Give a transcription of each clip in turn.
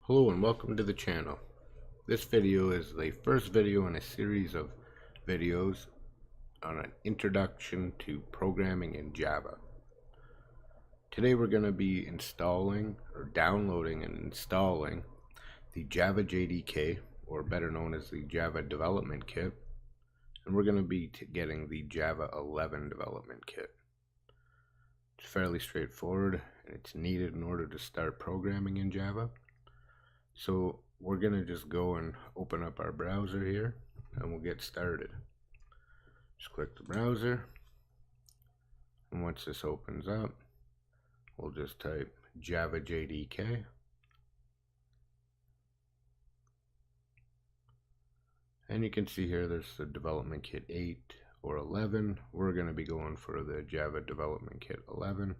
Hello and welcome to the channel. This video is the first video in a series of videos on an introduction to programming in Java. Today we're going to be installing or downloading and installing the Java Jdk, or better known as the Java Development Kit, and we're going to be getting the Java 11 Development Kit. It's fairly straightforward and it's needed in order to start programming in Java. So we're going to just go and open up our browser here and we'll get started. Just click the browser, and once this opens up, we'll just type Java Jdk. And you can see here there's the Development Kit 8 or 11. We're going to be going for the Java Development Kit 11.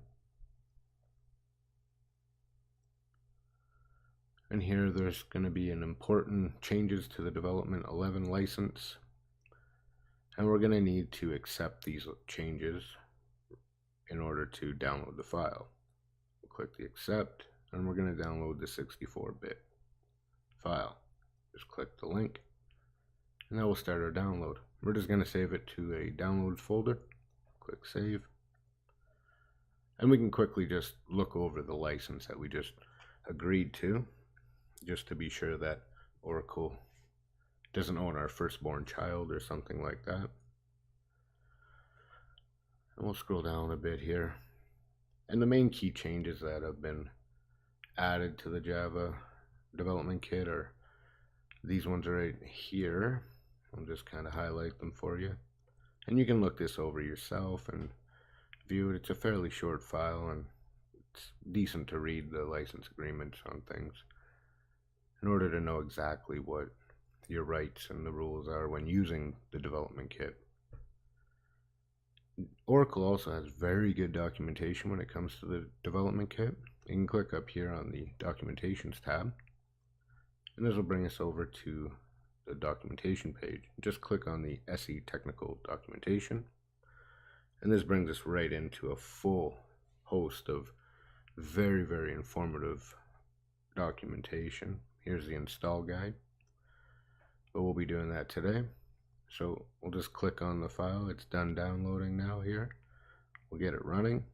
And here there's going to be an important changes to the Development 11 license. And we're going to need to accept these changes in order to download the file. We'll click the accept and we're going to download the 64-bit file. Just click the link and that will start our download. We're just going to save it to a downloads folder. Click save. And we can quickly just look over the license that we just agreed to, just to be sure that Oracle doesn't own our firstborn child or something like that. And we'll scroll down a bit here. And the main key changes that have been added to the Java Development Kit are these ones right here. I'll just kind of highlight them for you. And you can look this over yourself and view it. It's a fairly short file and it's decent to read the license agreements on things in order to know exactly what your rights and the rules are when using the development kit. Oracle also has very good documentation when it comes to the development kit. You can click up here on the documentations tab and this will bring us over to the documentation page. Just click on the SE technical documentation and this brings us right into a full host of very informative documentation. Here's the install guide, but we'll be doing that today. So we'll just click on the file. It's done downloading now here. We'll get it running.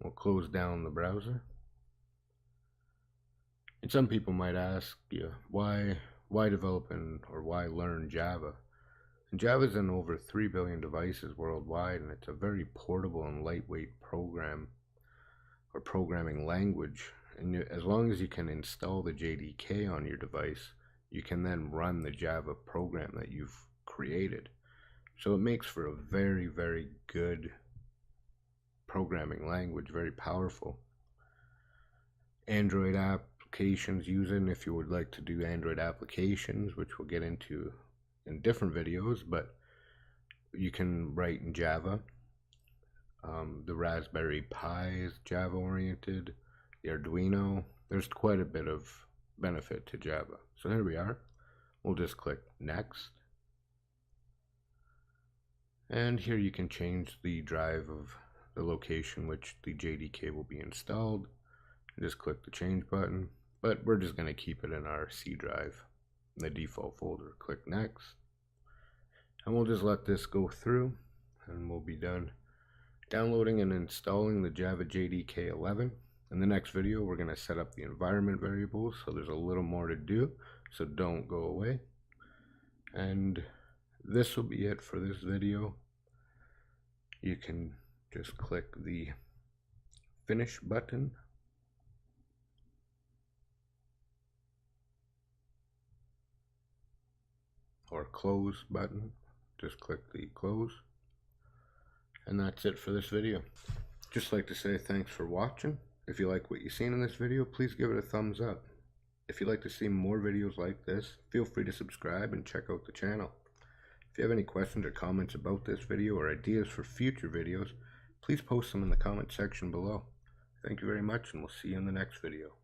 We'll close down the browser. And some people might ask you, why develop or why learn Java? And Java's in over 3 billion devices worldwide, and it's a very portable and lightweight program or programming language. And as long as you can install the JDK on your device, you can then run the Java program that you've created. So it makes for a very good programming language, very powerful. Android applications using, if you would like to do Android applications, which we'll get into in different videos, but you can write in Java. The Raspberry Pi is Java oriented. The Arduino, there's quite a bit of benefit to Java. So here we are. We'll just click next. And here you can change the drive of the location which the JDK will be installed. Just click the change button, but we're just going to keep it in our C drive, the default folder. Click next. And we'll just let this go through and we'll be done downloading and installing the Java Jdk 11. In the next video, we're going to set up the environment variables, so there's a little more to do, so don't go away. And this will be it for this video. You can just click the finish button. Or close button. Just click the close. And that's it for this video. Just like to say thanks for watching. If you like what you've seen in this video, please give it a thumbs up. If you'd like to see more videos like this, feel free to subscribe and check out the channel. If you have any questions or comments about this video or ideas for future videos, please post them in the comment section below. Thank you very much, and we'll see you in the next video.